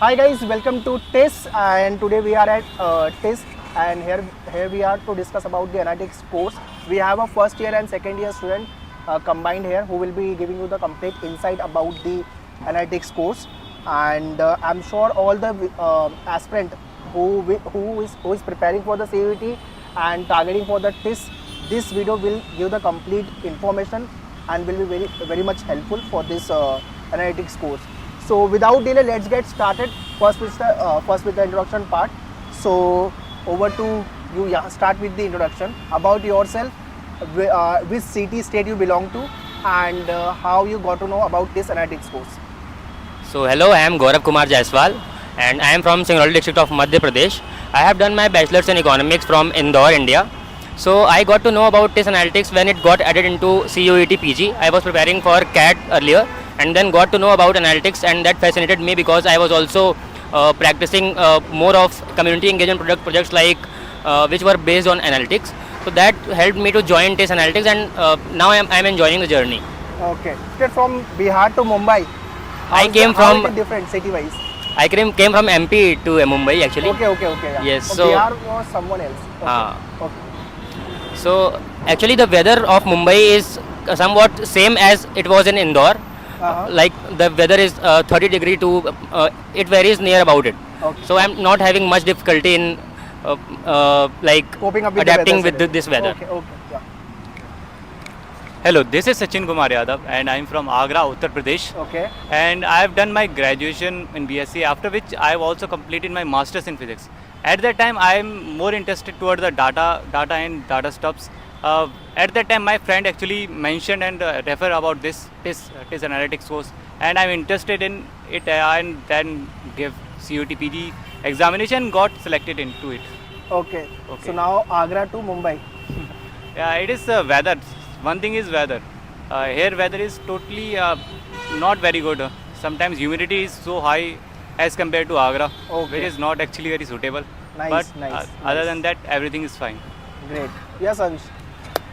Hi guys, welcome to TIS, and today we are at TIS, and here we are to discuss about the analytics course. We have a first year and second year student combined here who will be giving you the complete insight about the analytics course, and I'm sure all the aspirant who is preparing for the CUET and targeting for the TIS, this video will give the complete information and will be very much helpful for this analytics course. So without delay, let's get started. First with the introduction part. So over to you. Yeah, start with the introduction about yourself, which city state you belong to, and how you got to know about this analytics course. So hello, I am Gaurav Kumar Jaiswal and I am from Singrauli district of Madhya Pradesh. I have done my bachelor's in economics from Indore, India. So I got to know about TIS analytics when it got added into CUET PG. I was preparing for CAT earlier and then got to know about analytics, and that fascinated me because I was also practicing more of community engagement projects like which were based on analytics. So that helped me to join TIS analytics, and now I am enjoying the journey. Okay. Straight from Bihar to Mumbai. I came how from it is different city wise. I came from MP to Mumbai actually. Okay. Yeah. Yes, So so- Bihar was someone else. Okay. Okay. So actually the weather of Mumbai is somewhat same as it was in Indore. Like the weather is 30 degree to it varies near about it. Okay. So I'm not having much difficulty in like Coping up with adapting the with weather. this weather. Okay. Yeah. Hello, this is Sachin Kumar Yadav and I am from Agra, Uttar Pradesh. Okay. And I have done my graduation in BSc, after which I have also completed my masters in physics. At that time, I am more interested towards the data and data stuffs. At that time, my friend actually mentioned and referred about this analytics course, and I'm interested in it, and then give CUET PG examination, got selected into it. Okay. Okay. So now Agra to Mumbai. Yeah, it is weather. One thing is weather. Here weather is totally not very good. Sometimes humidity is so high as compared to Agra, Okay. which is not actually very suitable. Nice, But nice, other nice. than that, everything is fine. Great. Yes, Ansh.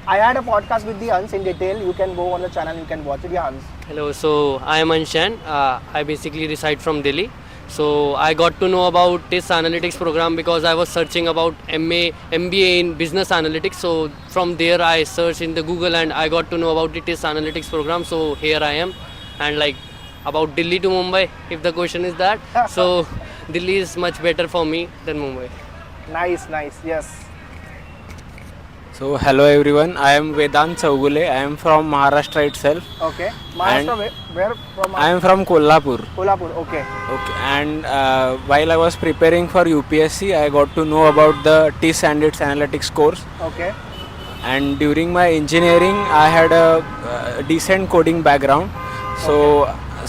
I had a podcast with the Ansh in detail. You can go on the channel, you can watch it. Yeah, Ansh. Hello, so I am Anshan. I basically reside from Delhi. So I got to know about this analytics program because I was searching about MBA in business analytics. So from there I searched in the Google and I got to know about the TIS analytics program. So here I am, and like about Delhi to Mumbai, if the question is that. So Delhi is much better for me than Mumbai. Nice. Yes. So hello everyone, I am Vedant Chaugule. I am from Maharashtra itself. Okay. Maharashtra, where from? I am from Kolhapur. Kolhapur. Okay. Okay, and while I was preparing for UPSC, I got to know about the TIS and its analytics course. Okay. And during my engineering, I had a decent coding background. So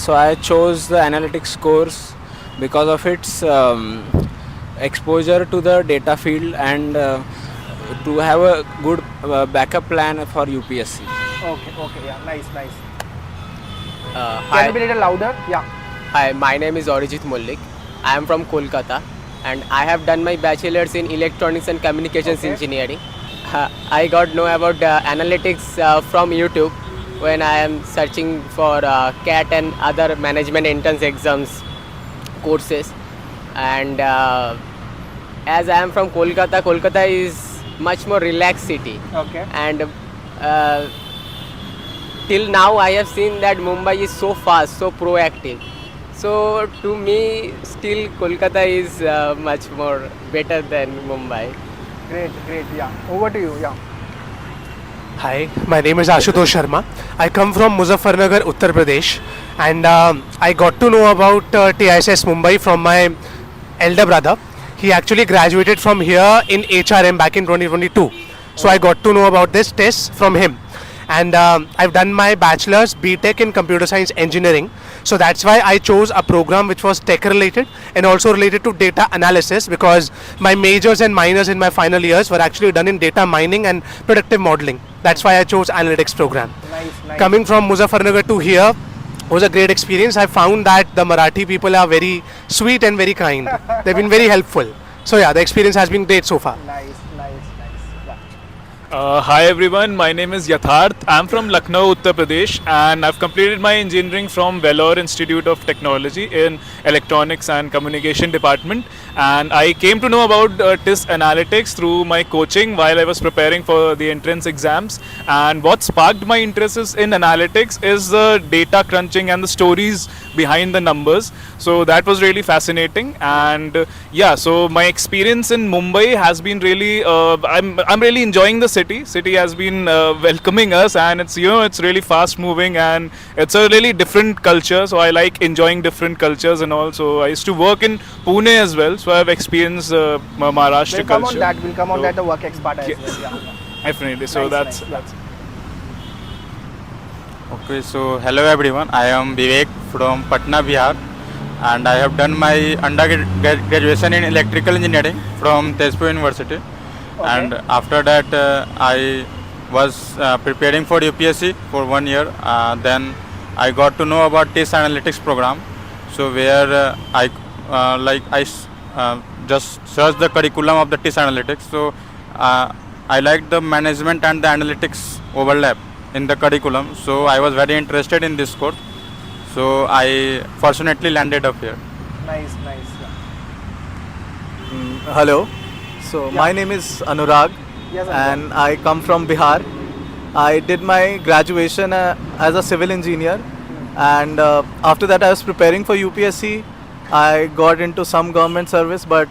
I chose the analytics course because of its exposure to the data field and to have a good backup plan for UPSC. Okay. Yeah. Nice. Can Hi, you be a little louder? Yeah. hi, my name is Arijit Mullik. I am from Kolkata and I have done my bachelor's in electronics and communications Okay. engineering. I got to know about analytics from YouTube when I am searching for CAT and other management entrance exams courses. And as I am from Kolkata, Kolkata is much more relaxed city. Okay. And till now I have seen that Mumbai is so fast, so proactive. So to me still Kolkata is much more better than Mumbai. Great. Yeah. Over to you. Yeah. Hi, my name is Ashutosh Sharma. I come from Muzaffarnagar, Uttar Pradesh, and I got to know about TISS Mumbai from my elder brother. He actually graduated from here in HRM back in 2022. So I got to know about this test from him. And I've done my bachelor's BTech in computer science engineering. So that's why I chose a program which was tech related and also related to data analysis, because my majors and minors in my final years were actually done in data mining and predictive modeling. That's why I chose analytics program. Nice. Coming from Muzaffarnagar to here was a great experience. I found that the Marathi people are very sweet and very kind. They've been very helpful. So yeah, the experience has been great so far. Nice. Yeah. Hi everyone, my name is Yatharth. I'm from Lucknow, Uttar Pradesh, and I've completed my engineering from Vellore Institute of Technology in Electronics and Communication Department. And I came to know about TIS Analytics through my coaching while I was preparing for the entrance exams. And what sparked my interest in analytics is the data crunching and the stories behind the numbers. So that was really fascinating. And yeah, so my experience in Mumbai has been really, I'm really enjoying the city. City has been welcoming us, and it's really fast moving, and it's a really different culture. So I like enjoying different cultures and all. So I used to work in Pune as well, so I've experienced Maharashtra We'll come culture. on that. We'll come on So- that. The work expert as Yeah. well. Yeah. Definitely. So Nice, that's nice, Okay, so hello everyone. I am Vivek from Patna, Bihar, and I have done my undergraduation in electrical engineering from Tezpur University. And after that, I was preparing for UPSC for 1 year. Then I got to know about TIS Analytics program. So where just searched the curriculum of the TIS Analytics. So I liked the management and the analytics overlap in the curriculum. So I was very interested in this course. So I fortunately landed up here. Nice, nice. Yeah. Hello. So my name is Anurag, Yes, and I come from Bihar. I did my graduation as a civil engineer, and after that I was preparing for UPSC. I got into some government service, but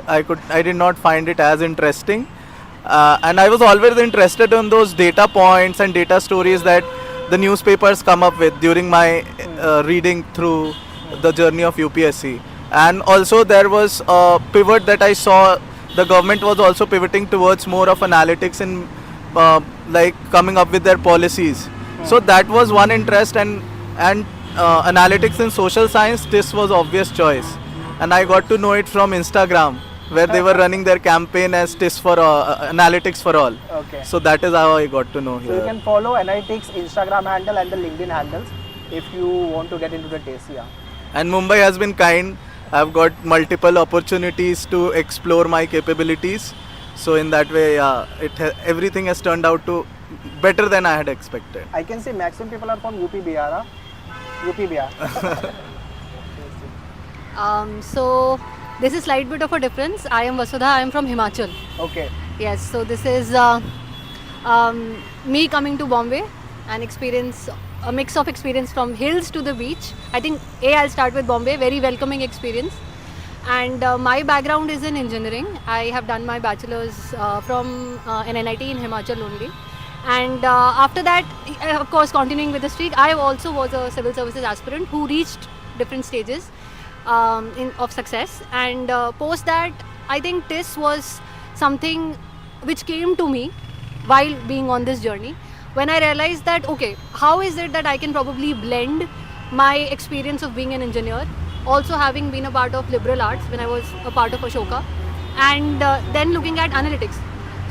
I did not find it as interesting. And I was always interested in those data points and data stories that the newspapers come up with during my reading through the journey of UPSC. And also there was a pivot that I saw. The government was also pivoting towards more of analytics in like coming up with their policies. So that was one interest, and analytics in social science, this was obvious choice. And I got to know it from Instagram, where they were running their campaign as TIS for analytics for all. Okay. So that is how I got to know So you here. can follow Analytics Instagram handle and the LinkedIn handles if you want to get into the TIS. Yeah. And Mumbai has been kind. I've got multiple opportunities to explore my capabilities. So in that way, everything has turned out to better than I had expected. I can say maximum people are from UP Bihar. UP Bihar. So this is slight bit of a difference. I am Vasudha. I am from Himachal. Okay. Yes. So this is me coming to Bombay and experience a mix of experience from hills to the beach. I think I'll start with Bombay. Very welcoming experience. And my background is in engineering. I have done my bachelor's from an NIT in Himachal only. And after that, of course, continuing with the streak, I also was a civil services aspirant who reached different stages of success. And post that, I think TIS was something which came to me while being on this journey, when I realized that, okay, how is it that I can probably blend my experience of being an engineer, also having been a part of liberal arts when I was a part of Ashoka, and then looking at analytics.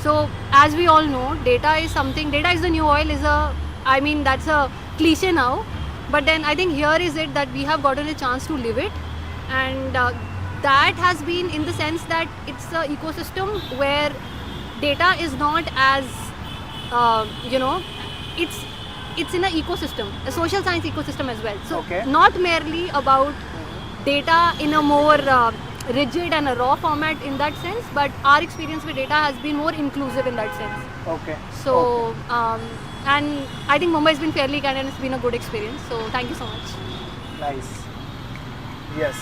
So as we all know, data is the new oil, that's a cliche now, but then I think here is it that we have gotten a chance to live it, and that has been in the sense that it's an ecosystem where data is not as it's in an ecosystem, a social science ecosystem as well. So not merely about data in a more rigid and a raw format in that sense, but our experience with data has been more inclusive in that sense. Okay. So and I think Mumbai has been fairly kind and it's been a good experience. So thank you so much. Nice. Yes.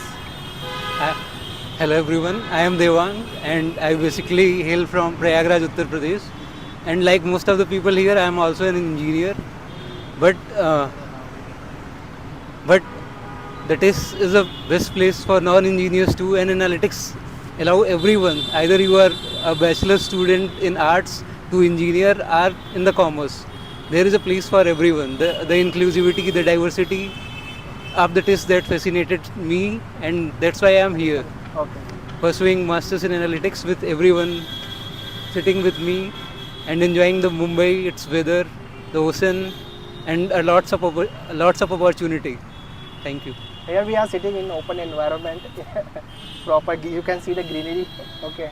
Hello everyone, I am Devang and I basically hail from Prayagraj, Uttar Pradesh. And like most of the people here, I am also an engineer. But the TIS is a best place for non-engineers too, and analytics allow everyone, either you are a bachelor student in arts to engineer or in the commerce. There is a place for everyone. The inclusivity, the diversity of the TIS that fascinated me, and that's why I am here. Okay. Pursuing masters in analytics with everyone sitting with me and enjoying the Mumbai, its weather, the ocean, and lots of opportunity. Thank you. Here we are sitting in open environment. Proper, you can see the greenery. Okay.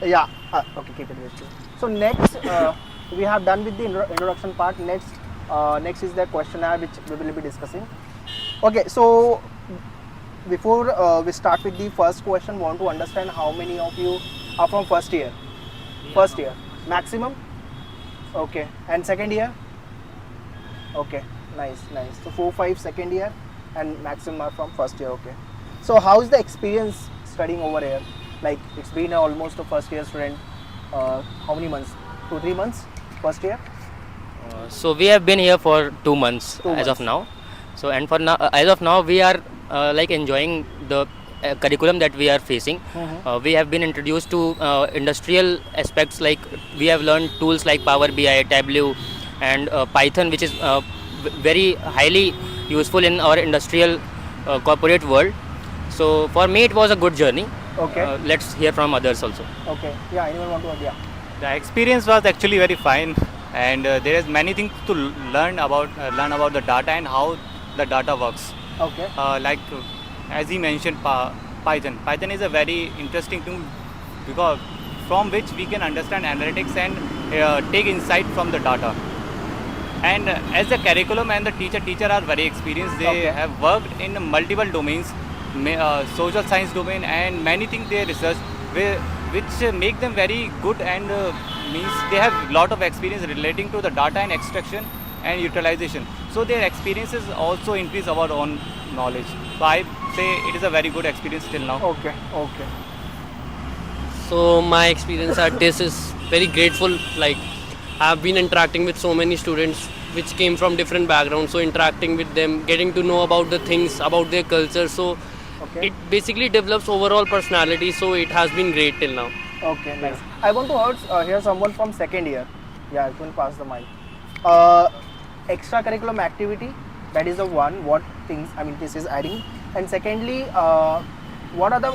Yeah. Okay, keep it with you. So next, we have done with the introduction part. Next is the questionnaire which we will be discussing. Okay, so before we start with the first question, want to understand how many of you are from first year? First year, maximum? Okay, and second year? Okay, nice. So 4, 5 second year and maximum are from first year. Okay. So how is the experience studying over here? Like it's been almost a first year student. How many months? 2, 3 months? First year? So we have been here for 2 months 2 as of months. now. So and for now, as of now, we are like enjoying the curriculum that we are facing. We have been introduced to industrial aspects, like we have learned tools like Power BI, Tableau, and Python, which is very highly useful in our industrial corporate world. So for me, it was a good journey. Okay. Let's hear from others also. Okay. Yeah. Anyone want to add? Yeah. The experience was actually very fine, and there is many things to learn about the data and how the data works. Okay. Like as he mentioned, Python. Python is a very interesting tool because from which we can understand analytics and take insight from the data. And as the curriculum and the teacher are very experienced. They Okay. have worked in multiple domains, social science domain, and many things they research, which make them very good, and means they have lot of experience relating to the data and extraction and utilization. So their experiences also increase our own knowledge. So I say it is a very good experience till now. Okay. So my experience at this is very grateful. Like I've been interacting with so many students which came from different backgrounds. So interacting with them, getting to know about the things, about their culture. So Okay. it basically develops overall personality. So it has been great till now. Okay. Nice. I want to hear someone from second year. Yeah, you can pass the mic. Extracurriculum activity. That is the one. What things? I mean, this is adding. And secondly, what are the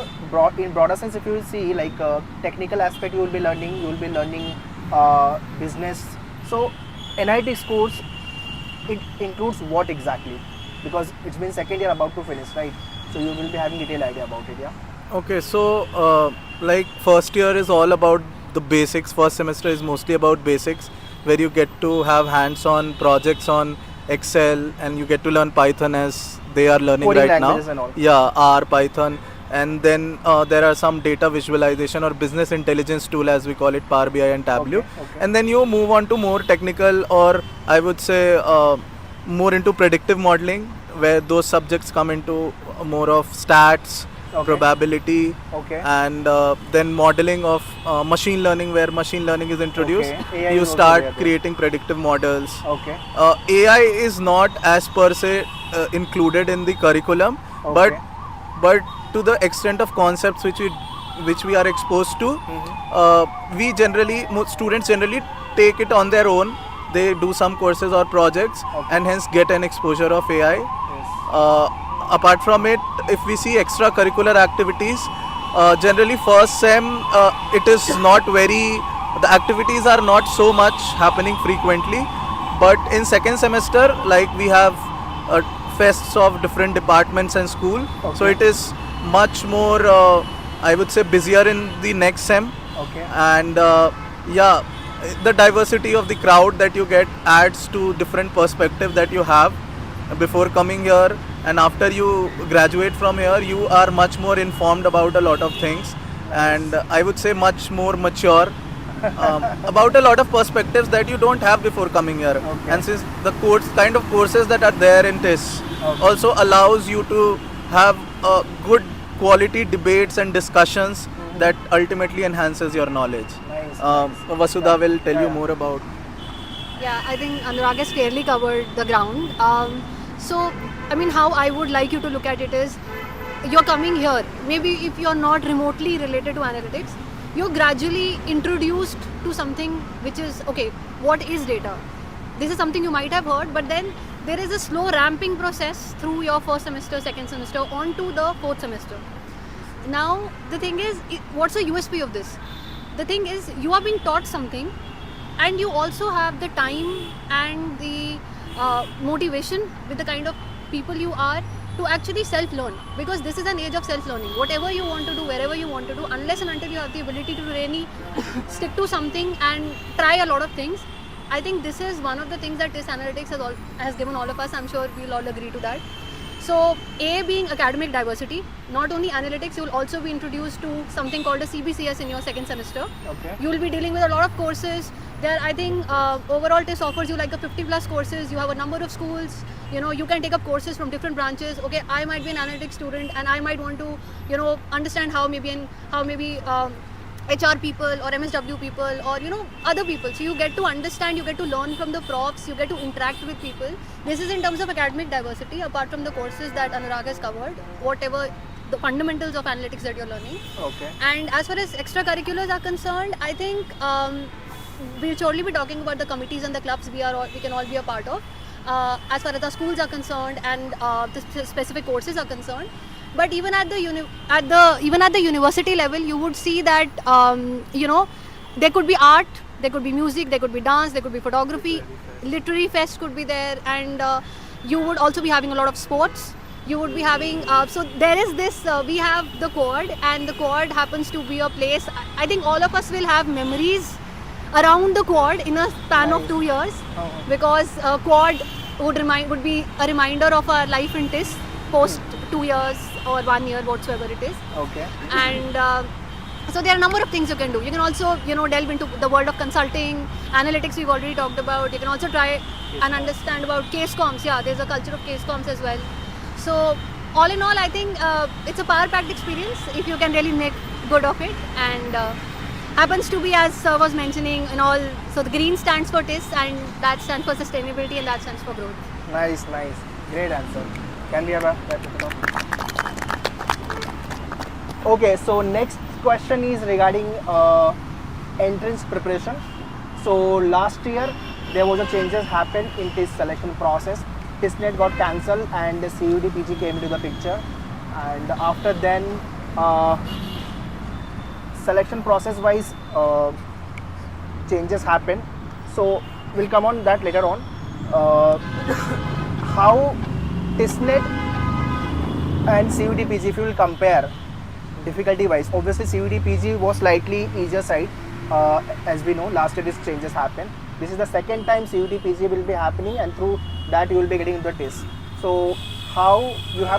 in broader sense? If you will see like technical aspect, you will be learning business. So analytics course, it includes what exactly? Because it's been second year about to finish, right? So you will be having detailed idea about it, yeah? Okay, so like first year is all about the basics. First semester is mostly about basics, where you get to have hands-on projects on Excel, and you get to learn Python as they are learning Coding right now. languages and all. Yeah, R, Python, and then there are some data visualization or business intelligence tool, as we call it, Power BI and Tableau. Okay. And then you move on to more technical, or I would say more into predictive modeling, where those subjects come into more of stats, Okay. probability, Okay. and then modeling of machine learning, where machine learning is introduced. Okay. AI You is also start there, okay. creating predictive models. Okay. AI is not as per se included in the curriculum, Okay. but to the extent of concepts which we are exposed to, students generally take it on their own. They do some courses or projects, Okay. and hence get an exposure of AI. Yes. Apart from it, if we see extracurricular activities, generally first sem, the activities are not so much happening frequently, but in second semester, like we have fests of different departments and school, so Okay. it is much more, I would say, busier in the next sem. Okay. And yeah, the diversity of the crowd that you get adds to different perspective that you have before coming here, and after you graduate from here, you are much more informed about a lot of things, and I would say much more mature about a lot of perspectives that you don't have before coming here. Okay. And since the kind of courses that are there in TIS Okay. also allows you to have good quality debates and discussions that ultimately enhances your knowledge. Nice. Vasudha will tell you Yeah. more about. Yeah, I think Anurag has clearly covered the ground. So, I mean, how I would like you to look at it is, you're coming here. Maybe if you're not remotely related to analytics, you're gradually introduced to something which is, okay, what is data? This is something you might have heard, but then there is a slow ramping process through your first semester, second semester, on to the fourth semester. Now, the thing is, what's the USP of this? The thing is, you are being taught something, and you also have the time and the motivation with the kind of people you are to actually self-learn, because this is an age of self-learning. Whatever you want to do, wherever you want to do, unless and until you have the ability to really stick to something and try a lot of things, I think this is one of the things that TIS Analytics has given all of us. I'm sure we'll all agree to that. So A being academic diversity, not only analytics, you will also be introduced to something called a CBCS in your second semester. Okay. You will be dealing with a lot of courses. There, I think overall TIS offers you like a 50 plus courses. You have a number of schools. You know, you can take up courses from different branches. Okay, I might be an analytics student and I might want to, you know, understand how maybe HR people or MSW people or, you know, other people. So you get to understand, you get to learn from the profs, you get to interact with people. This is in terms of academic diversity, apart from the courses that Anurag has covered, whatever the fundamentals of analytics that you're learning. Okay. And as far as extracurriculars are concerned, I think we'll surely be talking about the committees and the clubs we can all be a part of. As far as the schools are concerned and the specific courses are concerned. But even at the university level, you would see that you know, there could be art, there could be music, there could be dance, there could be photography, literary fest could be there, and you would also be having a lot of sports. You would be having so there is this we have the quad, and the quad happens to be a place. I think all of us will have memories around the quad in a span of 2 years, because quad would be a reminder of our life in TIS post 2 years or 1 year, whatsoever it is. Okay. And so there are a number of things you can do. You can also, you know, delve into the world of consulting, analytics we've already talked about. You can also try and understand about case comms. Yeah, there's a culture of case comms as well. So all in all, I think it's a power-packed experience if you can really make good of it. And happens to be, as Sir was mentioning, in all. So the green stands for TIS, and that stands for sustainability, and that stands for growth. Nice, nice. Great answer. Can we have a Okay, so next question is regarding entrance preparation. So last year there was a changes happened in TIS selection process. TISNet got cancelled and the CUET PG came into the picture, and after then selection process wise changes happened. So we'll come on that later on. How TISNet and CUET PG, if you will compare difficulty wise, obviously CUET PG was slightly easier side. As we know, last year these changes happened. This is the second time CUET PG will be happening, and through that you will be getting into the TIS. So how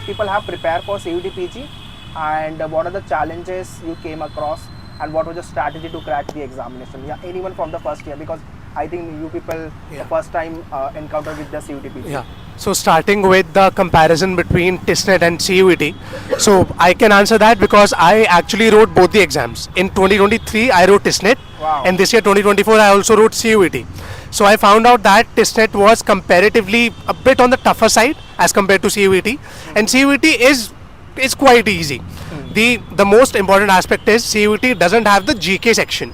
people have prepared for CUET PG, and what are the challenges you came across, and what was the strategy to crack the examination? Yeah, anyone from the first year, because I think you people the first time encountered with the CUET PG. Yeah. So starting with the comparison between TISNet and CUET, so I can answer that because I actually wrote both the exams. In 2023 I wrote TISNet, and this year 2024 I also wrote CUET. So I found out that TISNet was comparatively a bit on the tougher side as compared to CUET, and CUET is quite easy. The most important aspect is CUET doesn't have the GK section.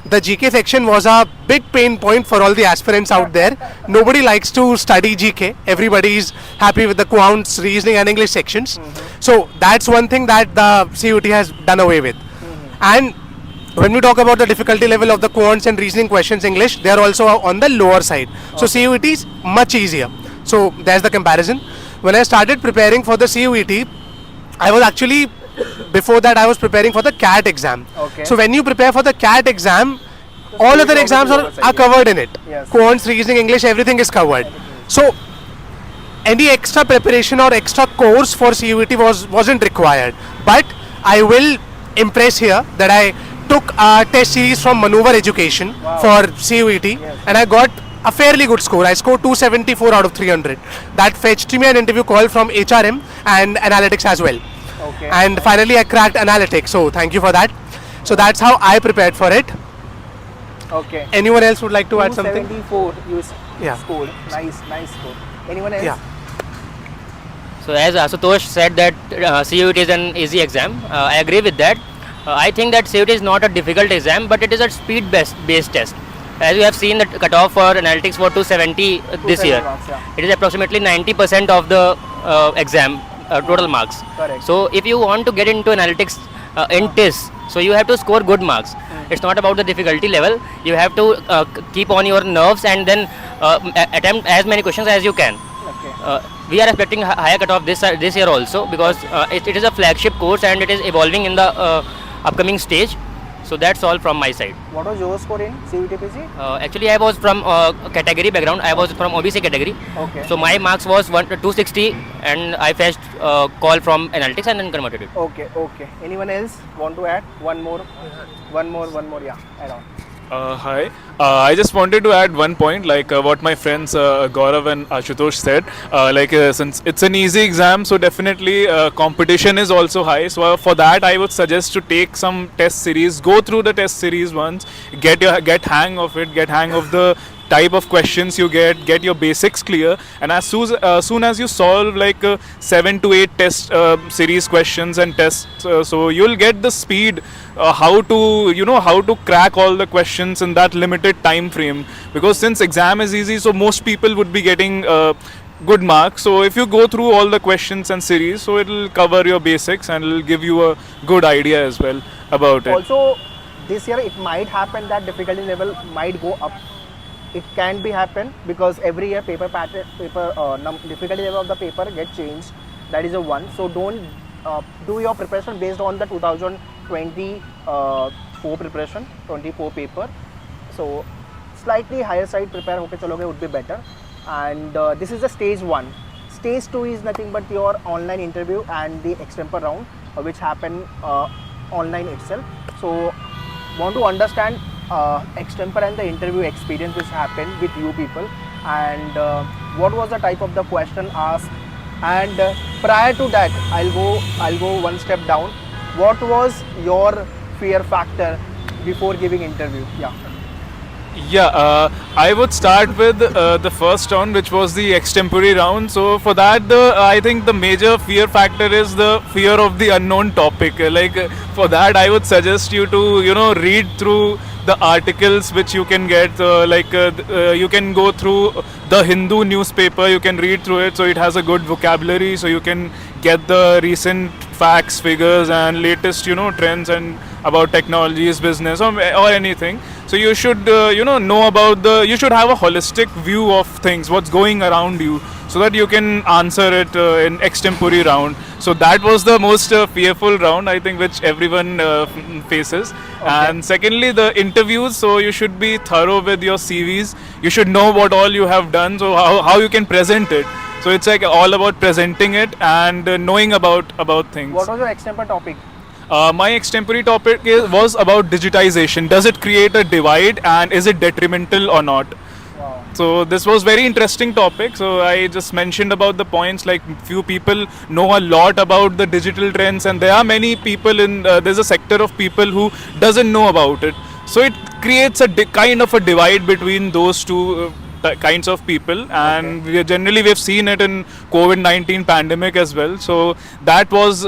The GK section was a big pain point for all the aspirants out there. Nobody likes to study GK. Everybody is happy with the quants, reasoning and English sections. So that's one thing that the CUET has done away with. And when we talk about the difficulty level of the quants and reasoning questions English, they are also on the lower side. So CUET is much easier. So there's the comparison. When I started preparing for the CUET, I was actually, before that I was preparing for the CAT exam. Okay. So when you prepare for the CAT exam, all other exams are covered in it. Yes. Quants, reasoning, English, everything is covered. So any extra preparation or extra course for CUET wasn't required. But I will impress here that I took a test series from Maneuver Education for CUET, and I got a fairly good score. I scored 274 out of 300. That fetched me an interview call from HRM and analytics as well. Okay. And finally I cracked analytics, so thank you for that. So that's how I prepared for it. Okay. Anyone else would like to add something? 274 you Yeah. scored. Nice score. Anyone else? Yeah. So as Ashutosh said that CUET is an easy exam, I agree with that. I think that CUET is not a difficult exam, but it is a speed based test. As you have seen the cutoff for analytics for 270 this year, marks, yeah. it is approximately 90% of the exam total marks. Correct. So if you want to get into analytics in TIS, so you have to score good marks. It's not about the difficulty level. You have to keep on your nerves and then attempt as many questions as you can. Okay. We are expecting higher cutoff this year also, because it is a flagship course and it is evolving in the upcoming stage. So that's all from my side. What was your score in CUTPC? Actually, I was from category background. I was from OBC category. Okay. So my marks was 260, and I faced call from analytics and then converted it. Okay, okay. Anyone else want to add? One more. Yeah, add on. Hi. I just wanted to add one point, like what my friends Gaurav and Ashutosh said. Since it's an easy exam, so definitely competition is also high. So for that, I would suggest to take some test series, go through the test series once, get hang of it, get hang of the type of questions you get your basics clear, and as soon as you solve like 7 to 8 test series questions and tests, so you'll get the speed how to crack all the questions in that limited time frame, because since exam is easy, so most people would be getting good marks. So if you go through all the questions and series, so it'll cover your basics and it'll give you a good idea as well about it. Also, this year it might happen that difficulty level might go up. It can be happen because every year difficulty level of the paper get changed. That is a one. So don't do your preparation based on the 2024 preparation, 24 paper. So slightly higher side prepare hoke chaloge would be better. And this is the stage 1. Stage 2 is nothing but your online interview and the extemporary round, which happen online itself. So want to understand extemporary and the interview experience which happened with you people, and what was the type of the question asked, and prior to that I'll go one step down. What was your fear factor before giving interview? I would start with the first round, which was the extemporary round. So for that, I think the major fear factor is the fear of the unknown topic. For that, I would suggest you to read through the articles which you can get. You can go through the Hindu newspaper. You can read through it, so it has a good vocabulary. So you can get the recent facts, figures, and latest trends and about technologies, business, or anything. So you should know about you should have a holistic view of things, what's going around you, so that you can answer it in extemporary round. So that was the most fearful round, I think, which everyone faces. Okay. And secondly, the interviews. So you should be thorough with your CVs. You should know what all you have done, so how you can present it. So it's like all about presenting it and knowing about things. What was your extemporary topic? My extemporary topic was about digitization. Does it create a divide, and is it detrimental or not? Wow. So this was very interesting topic. So I just mentioned about the points, like few people know a lot about the digital trends, and there are many people there's a sector of people who doesn't know about it. So it creates a kind of a divide between those two kinds of people, and we've seen it in COVID-19 pandemic as well. So that was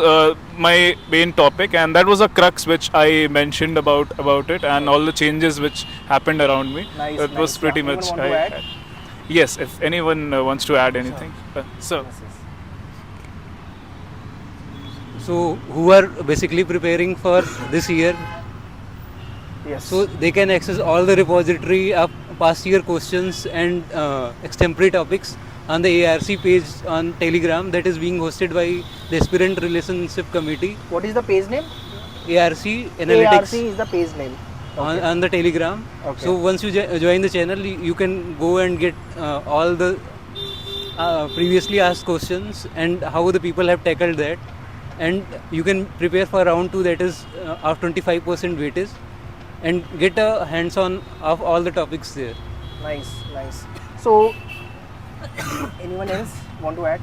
my main topic, and that was a crux which I mentioned about it, and all the changes which happened around me. Nice, It was pretty much. Want to add? Yes, if anyone wants to add anything. So who are basically preparing for this year, Yes. so they can access all the repository of past year questions and extemporary topics on the ARC page on Telegram that is being hosted by the Aspirant Relationship Committee. What is the page name? ARC Analytics ARC is the page name. on the Telegram. Okay. So once you join the channel, you can go and get all the previously asked questions and how the people have tackled that, and you can prepare for round 2, that is of 25% weightage, and get a hands-on of all the topics there. Nice. So anyone else want to add?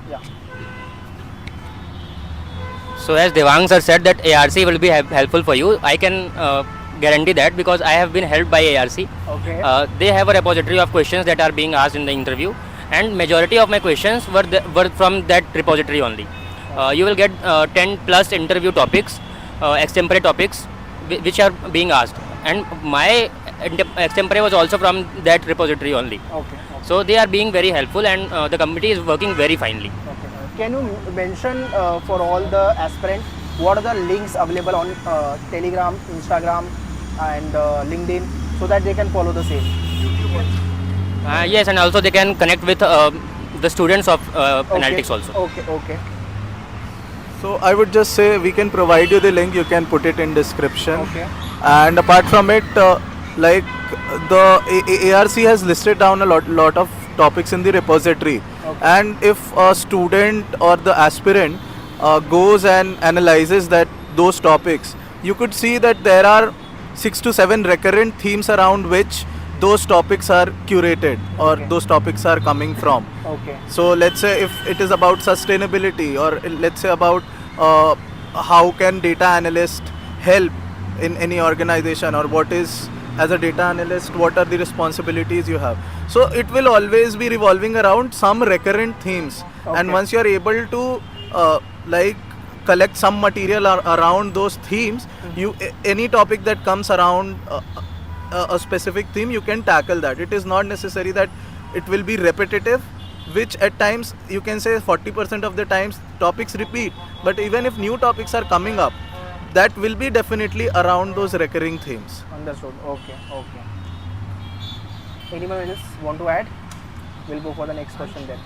So as Devang sir said that ARC will be helpful for you, I can guarantee that because I have been helped by ARC. Okay. They have a repository of questions that are being asked in the interview, and majority of my questions were from that repository only. You will get 10 plus interview topics, extemporary topics, which are being asked, and my extemporary was also from that repository only. Okay. So they are being very helpful, and the committee is working very finely. Okay. Can you mention for all the aspirants what are the links available on Telegram, Instagram, and LinkedIn, so that they can follow the same? Yes, and also they can connect with the students of analytics also. Okay. So I would just say we can provide you the link. You can put it in description. Okay. And apart from it, like the ARC has listed down a lot of topics in the repository. And if a student or the aspirant goes and analyzes those topics, you could see that there are 6 to 7 recurrent themes around which those topics are curated or those topics are coming from. Okay. So let's say if it is about sustainability, or let's say about how can data analyst help in any organization, or what is, as a data analyst, what are the responsibilities you have. So it will always be revolving around some recurrent themes. And once you are able to like collect some material around those themes, you any topic that comes around a specific theme, you can tackle that. It is not necessary that it will be repetitive, which at times you can say 40% of the times topics repeat. But even if new topics are coming up, that will be definitely around those recurring themes. Understood. Okay. Anyone else want to add? We'll go for the next question then.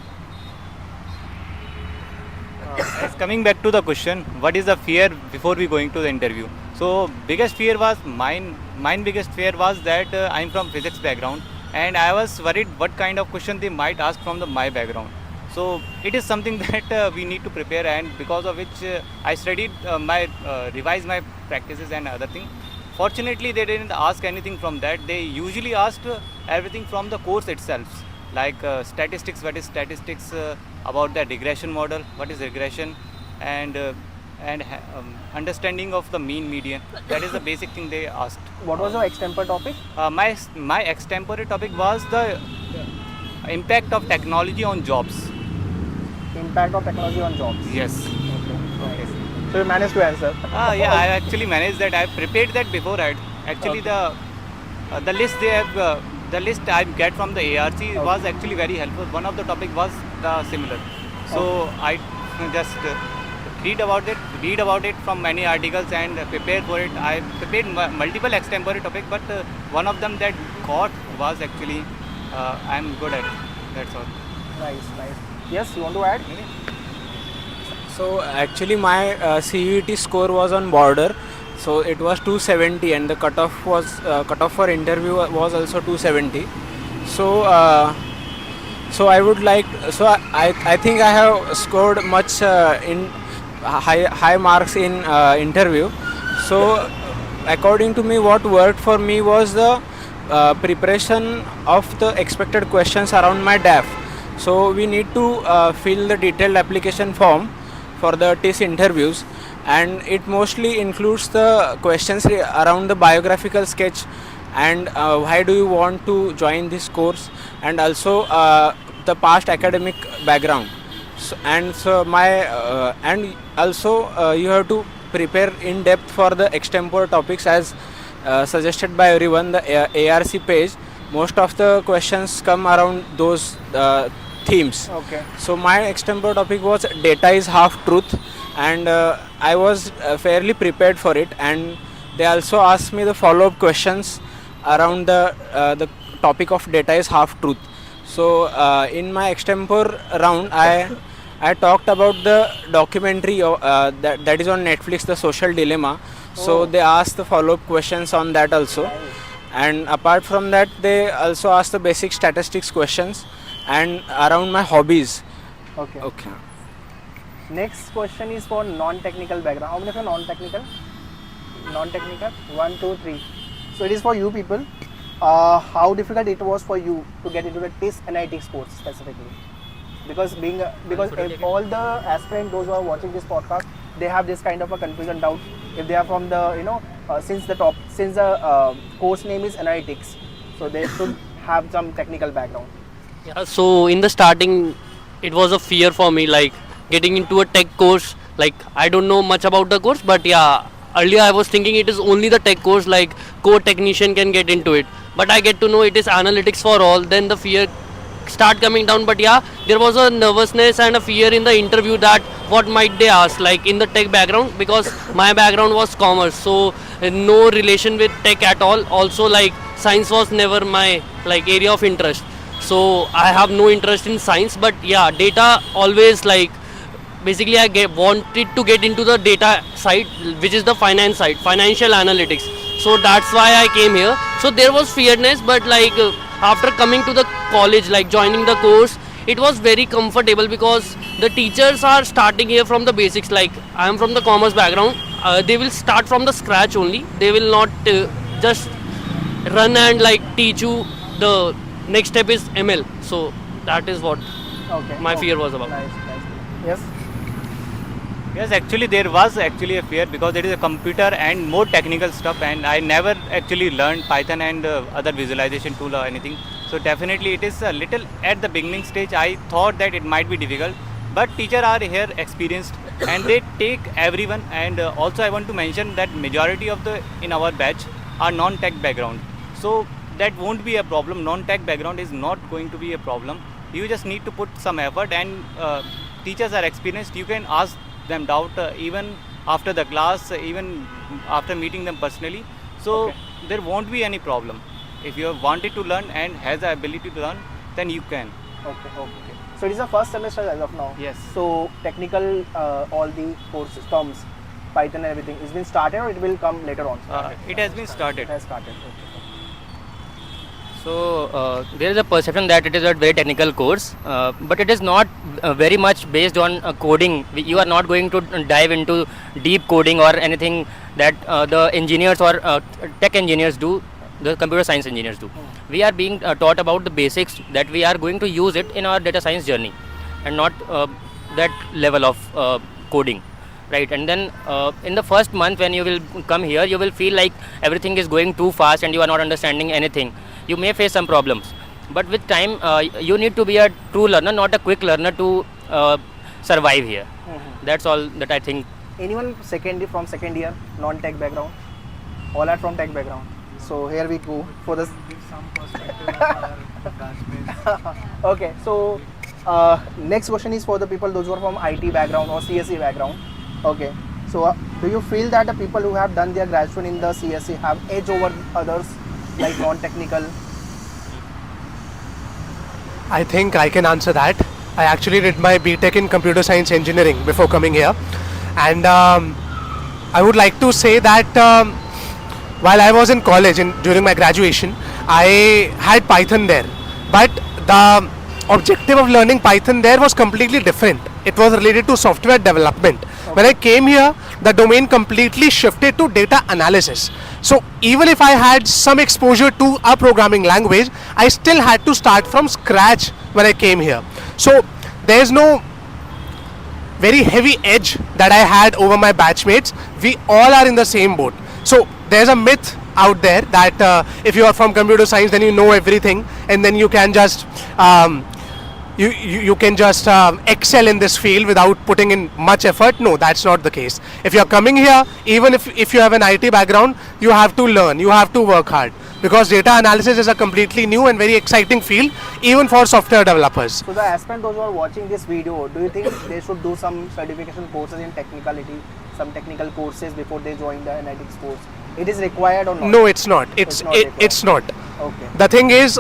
As coming back to the question, what is the fear before we going to the interview? So biggest fear was mine biggest fear was that I'm from physics background, and I was worried what kind of question they might ask from my background. So it is something that we need to prepare, and because of which I studied revised my practices and other things. Fortunately, they didn't ask anything from that. They usually asked everything from the course itself, like statistics, what is statistics, about the regression model, what is regression, and understanding of the mean median. That is the basic thing they asked. What was your extempore topic? My extempore topic was the impact of technology on jobs. Impact of technology on jobs. Yes. Okay. So you managed to answer. Yeah, I actually managed that. I prepared that beforehand. Actually, the list they have, the list I get from the ARC was actually very helpful. One of the topic was the similar. So I just read about it from many articles and prepare for it. I prepared multiple extempore topic, but one of them that got was actually I'm good at. That's all. Nice. Yes, you want to add? So actually my CET score was on border, so it was 270, and the cutoff for interview was also 270. So I would like, I think I have scored much in high marks in interview. So according to me, what worked for me was the preparation of the expected questions around my DAF. So we need to fill the detailed application form for the TIS interviews, and it mostly includes the questions around the biographical sketch and why do you want to join this course, and also the past academic background. And also you have to prepare in depth for the extempore topics as suggested by everyone. The ARC page, most of the questions come around those themes. Okay. So my extempore topic was data is half truth, and I was fairly prepared for it, and they also asked me the follow-up questions around the topic of data is half truth. So in my extempore round, I talked about the documentary that is on Netflix, The Social Dilemma. So they asked the follow-up questions on that also. And apart from that, they also asked the basic statistics questions and around my hobbies. Okay. Next question is for non-technical background. How many of you are non-technical? Non-technical? 1, 2, 3. So it is for you people. How difficult it was for you to get into the TIS analytics course specifically? Because if all the aspirants, those who are watching this podcast, they have this kind of a confusion doubt if they are from the since the course name is analytics, so they should have some technical background. Yeah, so in the starting, it was a fear for me, like getting into a tech course. Like I don't know much about the course, but yeah, earlier I was thinking it is only the tech course, like core technician can get into it. But I get to know it is analytics for all. Then the fear start coming down. But yeah, there was a nervousness and a fear in the interview that what might they ask, like in the tech background, because my background was commerce, so no relation with tech at all. Also, like science was never my area of interest. So I have no interest in science, but yeah, data always basically wanted to get into the data side, which is the finance side, financial analytics. So that's why I came here. So there was fearness, but like after coming to the college, like joining the course, it was very comfortable because the teachers are starting here from the basics. Like I am from the commerce background, they will start from the scratch only. They will not just run and like teach you the next step is ML. So that is what my fear was about. Nice, nice. Yes. Yes, actually there was actually a fear because it is a computer and more technical stuff, and I never actually learned Python and other visualization tool or anything. So definitely it is a little at the beginning stage. I thought that it might be difficult, but teachers are here experienced and they take everyone. And also I want to mention that majority of the in our batch are non-tech background. So that won't be a problem. Non-tech background is not going to be a problem. You just need to put some effort, and teachers are experienced. You can ask them doubt even after the class, even after meeting them personally. So there won't be any problem. If you wanted to learn and has the ability to learn, then you can. Okay. So it is the first semester as of now. Yes. So technical, all the courses, terms, Python and everything is been started, or it will come later on? It has been started. It has started. Okay. So there is a perception that it is a very technical course, but it is not very much based on coding. You are not going to dive into deep coding or anything that the engineers or tech engineers do, the computer science engineers do. We are being taught about the basics, that we are going to use it in our data science journey, and not that level of coding. Right, and then in the first month when you will come here, you will feel like everything is going too fast and you are not understanding anything. You may face some problems, but with time you need to be a true learner, not a quick learner, to survive here. That's all that I think. Anyone from second year, non-tech background? All are from tech background. So here we go for this. Give some perspective on our batchmates. Okay, so next question is for the people, those who are from IT background or CSE background. Okay, so do you feel that the people who have done their graduation in the CSE have edge over others, like non-technical? I think I can answer that. I actually did my BTech in computer science engineering before coming here, and I would like to say that while I was in college and during my graduation, I had Python there, but the objective of learning Python there was completely different. It was related to software development. When I came here, the domain completely shifted to data analysis. So even if I had some exposure to a programming language, I still had to start from scratch when I came here. So there's no very heavy edge that I had over my batchmates. We all are in the same boat. So there's a myth out there that if you are from computer science, then you know everything, and then you can just you can just excel in this field without putting in much effort. No, that's not the case. If you're coming here, even if you have an IT background, you have to learn, you have to work hard, because data analysis is a completely new and very exciting field, even for software developers. So the aspirant, those who are watching this video, do you think they should do some certification courses in technicality, some technical courses before they join the analytics course? It is required or not? No, it's not. It's not. Okay. The thing is,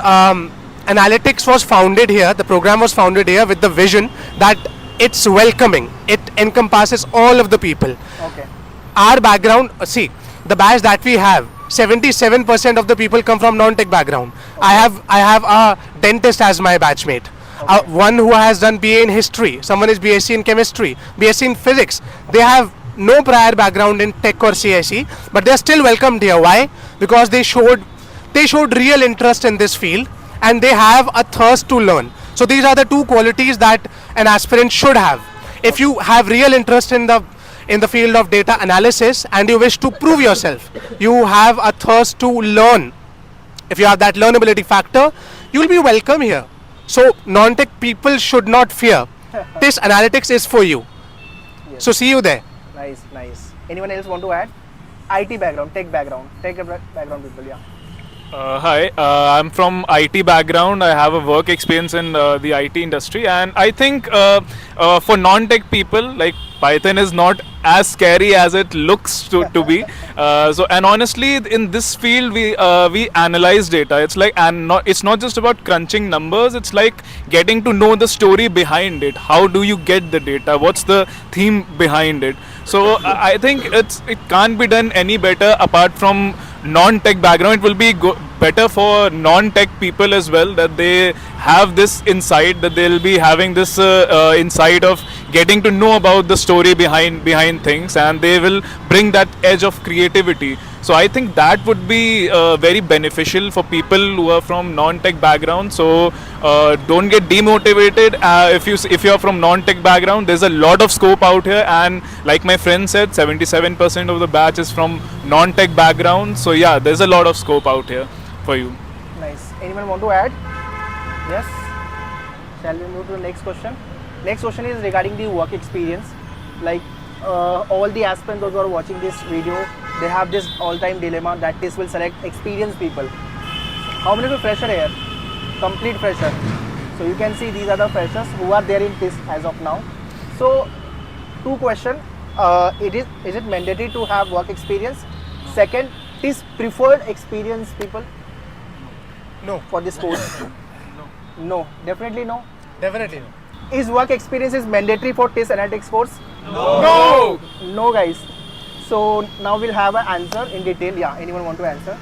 analytics was founded here, the program was founded here with the vision that it's welcoming, it encompasses all of the people. Okay. Our background, see, the batch that we have, 77% of the people come from non-tech background. Okay. I have a dentist as my batchmate. Okay. One who has done BA in history, someone is BSc in chemistry, BSc in physics. They have no prior background in tech or CSE, but they are still welcomed here. Why? Because they showed real interest in this field, and they have a thirst to learn. So these are the two qualities that an aspirant should have. If you have real interest in the field of data analysis and you wish to prove yourself, you have a thirst to learn. If you have that learnability factor, you will be welcome here. So non-tech people should not fear. This analytics is for you. Yes. So see you there. Nice. Anyone else want to add? IT background, tech background people, yeah. Hi, I'm from IT background. I have a work experience in the IT industry, and I think for non-tech people, like, Python is not as scary as it looks to be. And honestly, in this field, we analyze data. It's like, it's not just about crunching numbers. It's like getting to know the story behind it. How do you get the data? What's the theme behind it? So I think it can't be done any better apart from non-tech background, it will be better for non-tech people as well, that they have this insight, that they'll be having this insight of getting to know about the story behind things, and they will bring that edge of creativity. So I think that would be very beneficial for people who are from non-tech background. So don't get demotivated if you are from non-tech background. There's a lot of scope out here, and like my friend said, 77% of the batch is from non-tech background. So yeah, there's a lot of scope out here for you. Nice. Anyone want to add? Yes. Shall we move to the next question? Next question is regarding the work experience. Like all the aspirants those who are watching this video, they have this all-time dilemma that this will select experienced people. How many of fresher here? Complete fresher. So you can see these are the freshers who are there in TIS as of now. So two questions. Is it mandatory to have work experience? Second, TIS preferred experienced people? No. For this course? No. Definitely no. Definitely no. Is work experience is mandatory for TIS analytics course? No. No guys. So now we'll have an answer in detail. Yeah, anyone want to answer?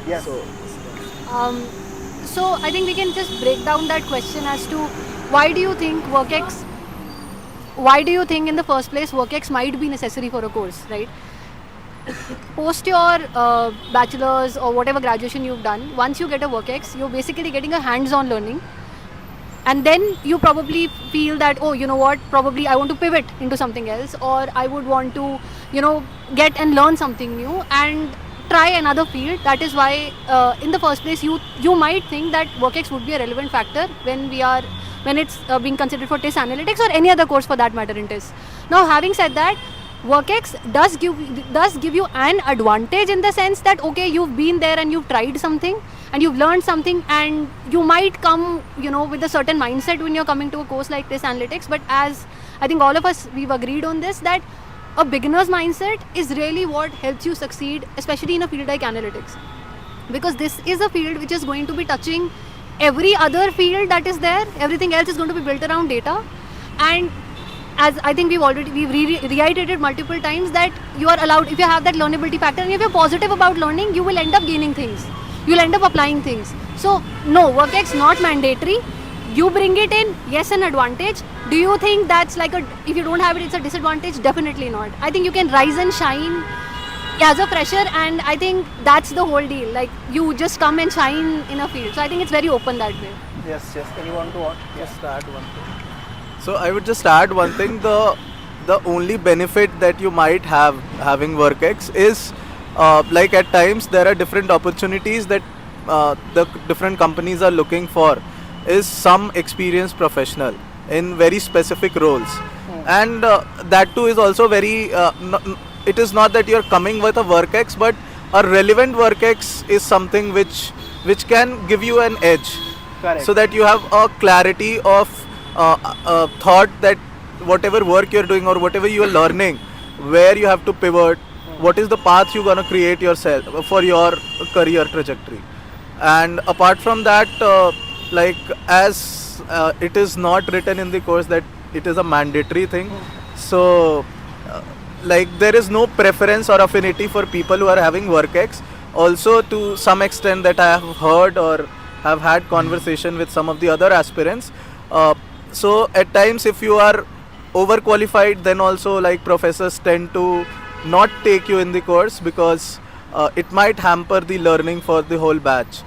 Yes. So I think we can just break down that question as to why do you think in the first place WorkX might be necessary for a course, right? Post your bachelor's or whatever graduation you've done, once you get a WorkX, you're basically getting a hands-on learning. And then you probably feel that, oh, you know what, probably I want to pivot into something else, or I would want to, get and learn something new and try another field. That is why in the first place you might think that WorkX would be a relevant factor when it's being considered for TIS analytics or any other course for that matter in TIS. Now having said that, WorkX does give you an advantage in the sense that, okay, you've been there and you've tried something and you've learned something, and you might come with a certain mindset when you're coming to a course like TIS analytics. But as I think all of us, we've agreed on this, that a beginner's mindset is really what helps you succeed, especially in a field like analytics, because this is a field which is going to be touching every other field that is there. Everything else is going to be built around data. And as I think we've reiterated multiple times, that you are allowed, if you have that learnability factor and if you're positive about learning, you will end up gaining things, you'll end up applying things. So no, WorkX not mandatory. You bring it in, yes, an advantage. Do you think that's like if you don't have it, it's a disadvantage? Definitely not. I think you can rise and shine as a fresher, and I think that's the whole deal. Like, you just come and shine in a field. So I think it's very open that way. Yes. Anyone to Just add one thing. So I would just add one thing. The only benefit that you might have having WorkX is like at times there are different opportunities that the different companies are looking for is some experienced professional in very specific roles, and that too is also very it is not that you're coming with a WorkX, but a relevant WorkX is something which can give you an edge. Correct. So that you have a clarity of thought that whatever work you're doing or whatever you're learning, where you have to pivot, what is the path you're gonna create yourself for your career trajectory. And apart from that, like as it is not written in the course that it is a mandatory thing, so like there is no preference or affinity for people who are having WorkX. Also, to some extent that I have heard or have had conversation with some of the other aspirants, so at times if you are overqualified, then also like professors tend to not take you in the course because it might hamper the learning for the whole batch.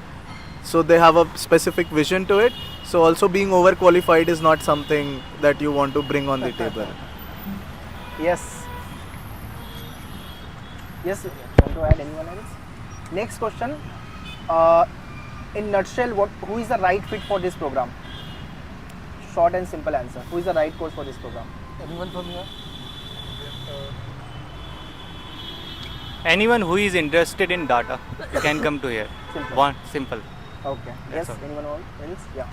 So they have a specific vision to it. So also being overqualified is not something that you want to bring on the table. Yes. Want to add anyone else? Next question. In nutshell, who is the right fit for this program? Short and simple answer. Who is the right course for this program? Anyone from here? Anyone who is interested in data can come to here. Simple. Okay. Yes. Anyone else? Yeah.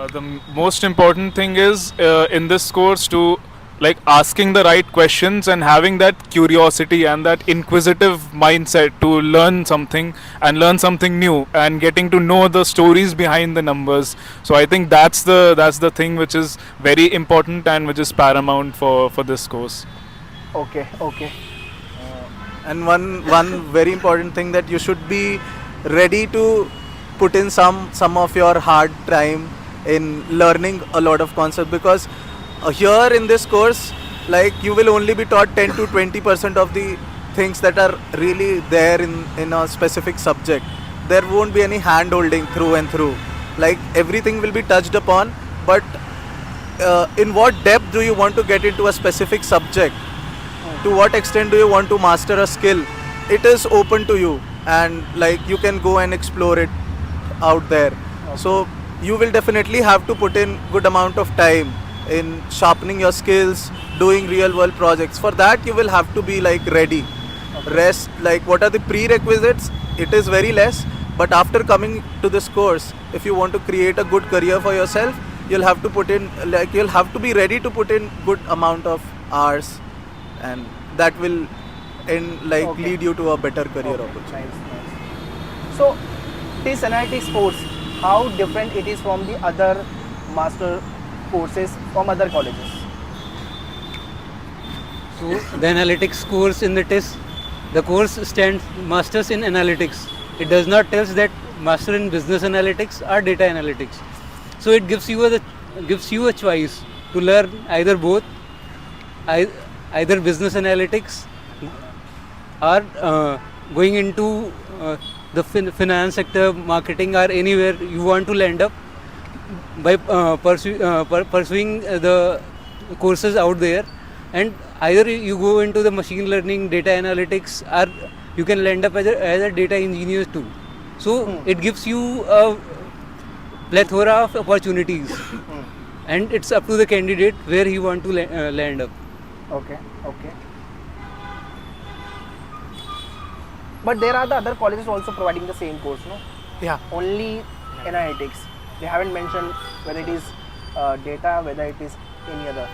The most important thing is in this course to like asking the right questions and having that curiosity and that inquisitive mindset to learn something and learn something new and getting to know the stories behind the numbers. So I think that's the thing which is very important and which is paramount for this course. Okay, okay. And one very important thing, that you should be ready to put in some of your hard time in learning a lot of concepts, because here in this course, like, you will only be taught 10 to 20% of the things that are really there in a specific subject. There won't be any hand holding through and through. Like, everything will be touched upon, but in what depth do you want to get into a specific subject? To what extent do you want to master a skill? It is open to you, and like, you can go and explore it out there. So you will definitely have to put in good amount of time in sharpening your skills, doing real world projects. For that, you will have to be like ready. Rest, like, what are the prerequisites? It is very less, but after coming to this course, if you want to create a good career for yourself, you'll have to put in, like, you'll have to be ready to put in good amount of hours, and that will lead you to a better career opportunity. Nice. So this analytics course, how different it is from the other master courses from other colleges? So the analytics course in the TIS, the course stands Masters in Analytics. It does not tell us that Master in Business Analytics or Data Analytics. So it gives you a choice to learn either both, either business analytics or going into the finance sector, marketing, or anywhere you want to land up by pursuing the courses out there. And either you go into the machine learning, data analytics, or you can land up as a data engineer too. So it gives you a plethora of opportunities, and it's up to the candidate where he want to land up. Okay, okay. But there are the other colleges also providing the same course, no? Yeah. Only analytics. They haven't mentioned whether it is data, whether it is any other.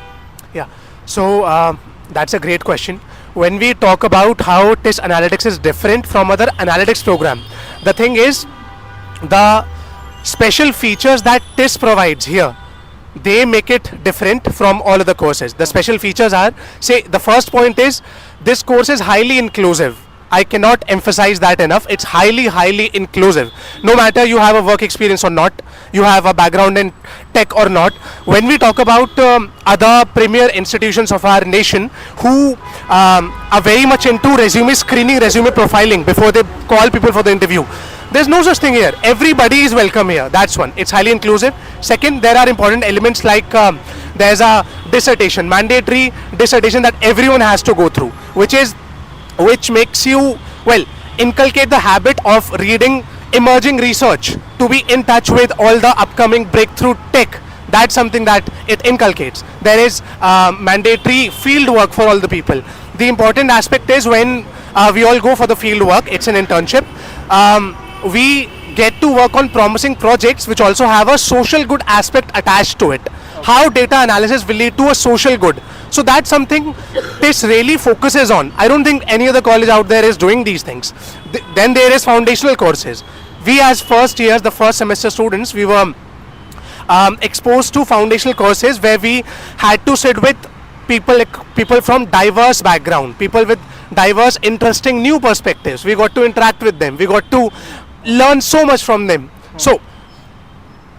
Yeah. So that's a great question. When we talk about how TIS Analytics is different from other analytics program, the thing is, the special features that TIS provides here, they make it different from all other courses. The special features are, say, the first point is, this course is highly inclusive. I cannot emphasize that enough. It's highly inclusive. No matter you have a work experience or not, you have a background in tech or not. When we talk about other premier institutions of our nation who are very much into resume screening, resume profiling before they call people for the interview, there's no such thing here. Everybody is welcome here. That's one. It's highly inclusive. Second, there are important elements like there's a dissertation, mandatory dissertation that everyone has to go through, which makes you, well, inculcate the habit of reading emerging research, to be in touch with all the upcoming breakthrough tech. That's something that it inculcates. There is mandatory field work for all the people. The important aspect is when we all go for the field work, it's an internship. We get to work on promising projects which also have a social good aspect attached to it. How data analysis will lead to a social good. So that's something TIS really focuses on. I don't think any other college out there is doing these things. Then there is foundational courses. We as first years, the first semester students, we were exposed to foundational courses where we had to sit with people from diverse background, people with diverse, interesting new perspectives. We got to interact with them. We got to learn so much from them. So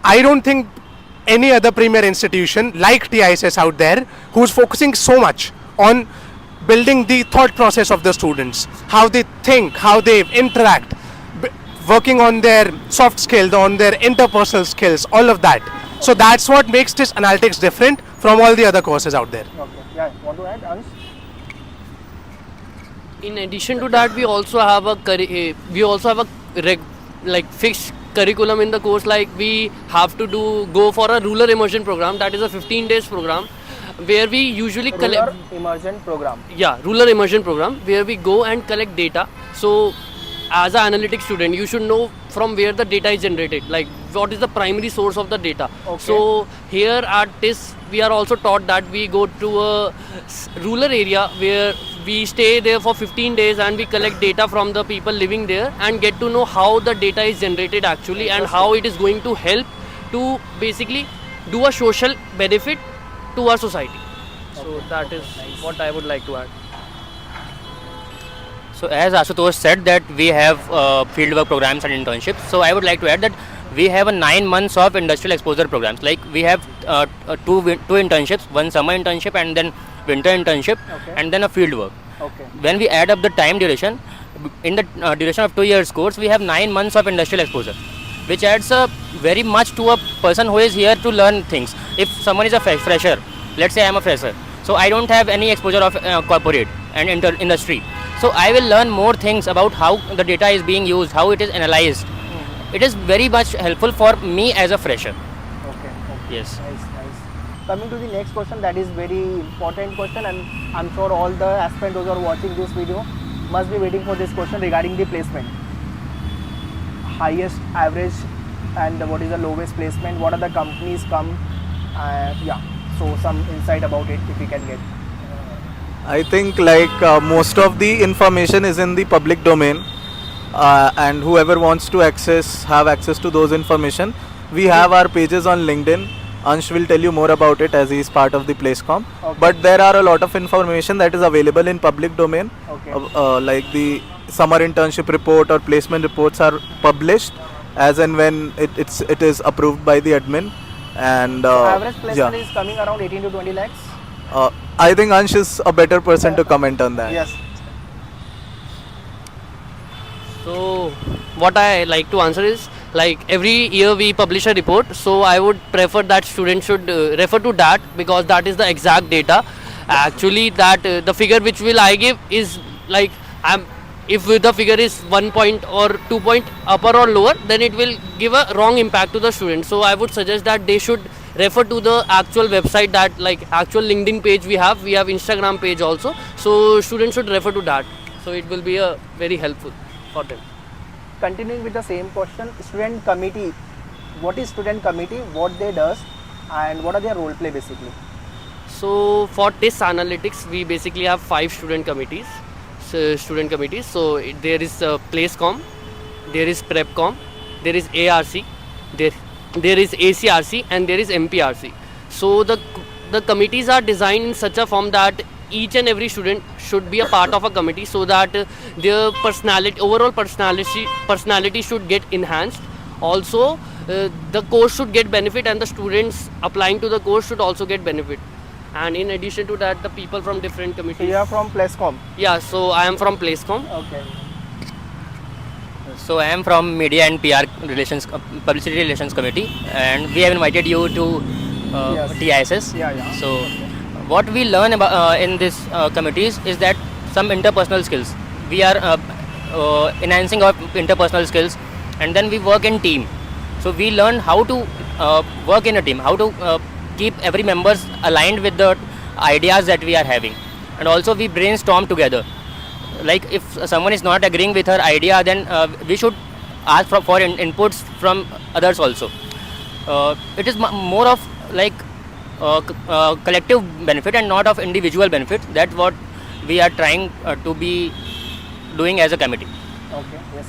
I don't think any other premier institution like TISS out there who's focusing so much on building the thought process of the students, how they think, how they interact, working on their soft skills, on their interpersonal skills, all of that. So that's what makes TIS Analytics different from all the other courses out there. Okay. Yeah. Want to add, Ansh? In addition to that, we also have a fixed curriculum in the course. Like, we have to go for a rural immersion program, that is a 15 days program, where we usually rural immersion program. Yeah, rural immersion program, where we go and collect data. So as an analytics student, you should know from where the data is generated, like what is the primary source of the data. Okay. So here at TIS, we are also taught that we go to a rural area where we stay there for 15 days and we collect data from the people living there and get to know how the data is generated actually and how it is going to help to basically do a social benefit to our society. So that is what I would like to add. So as Ashutosh said that we have fieldwork programs and internships. So I would like to add that we have a 9 months of industrial exposure programs. Like we have two internships, one summer internship and then winter internship, and then a fieldwork. Okay. When we add up the time duration, in the duration of 2 years course, we have 9 months of industrial exposure, which adds very much to a person who is here to learn things. If someone is a fresher, let's say I am a fresher, so I don't have any exposure of corporate and industry. So I will learn more things about how the data is being used, how it is analyzed. It is very much helpful for me as a fresher. Okay. Yes. Nice. Coming to the next question, that is very important question, and I'm sure all the aspirants who are watching this video must be waiting for this question regarding the placement. Highest, average, and what is the lowest placement? What are the companies come? Yeah. So some insight about it if we can get. I think like most of the information is in the public domain, and whoever wants to have access to those information. We have our pages on LinkedIn. Ansh will tell you more about it as he is part of the Placecom. Okay. But there are a lot of information that is available in public domain. Okay. Like the summer internship report or placement reports are published as and when it is approved by the admin. And Average placement is coming around 18 to 20 lakhs. I think Ansh is a better person to comment on that. Yes. So what I like to answer is, like every year we publish a report, so I would prefer that students should refer to that because that is the exact data. Actually that the figure which will I give is like if the figure is 1 point or 2 point upper or lower, then it will give a wrong impact to the student. So I would suggest that they should refer to the actual website, that like actual LinkedIn page we have Instagram page also. So students should refer to that. So it will be a very helpful for them. Continuing with the same question, student committee. What is student committee? What they does, and what are their role play basically? So for TIS analytics, we basically have 5 student committees. So there is Placecom, there is Prepcom, there is ARC, there is ACRC, and there is MPRC. So the committees are designed in such a form that each and every student should be a part of a committee, so that their overall personality should get enhanced. Also the course should get benefit, and the students applying to the course should also get benefit. And in addition to that, the people from different committees. So you are from Placecom? Yeah, so I am from Placecom. Okay. So I am from Media and PR Relations, Publicity Relations Committee, and we have invited you to TISS. Yeah. So what we learn about in this committees is that some interpersonal skills. We are enhancing our interpersonal skills, and then we work in team. So we learn how to work in a team, how to keep every members aligned with the ideas that we are having, and also we brainstorm together. Like if someone is not agreeing with her idea, then we should ask for inputs from others also. It is more of like collective benefit and not of individual benefit. That's what we are trying to be doing as a committee. Okay. Yes.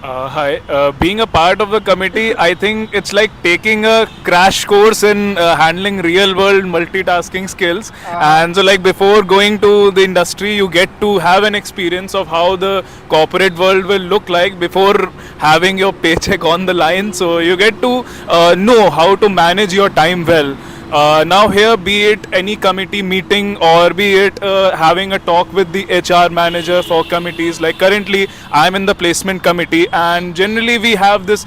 Hi. Being a part of the committee, I think it's like taking a crash course in handling real world multitasking skills. And so like before going to the industry, you get to have an experience of how the corporate world will look like before having your paycheck on the line. So you get to know how to manage your time well. Now here, be it any committee meeting or be it having a talk with the HR manager for committees, like currently I'm in the placement committee, and generally we have this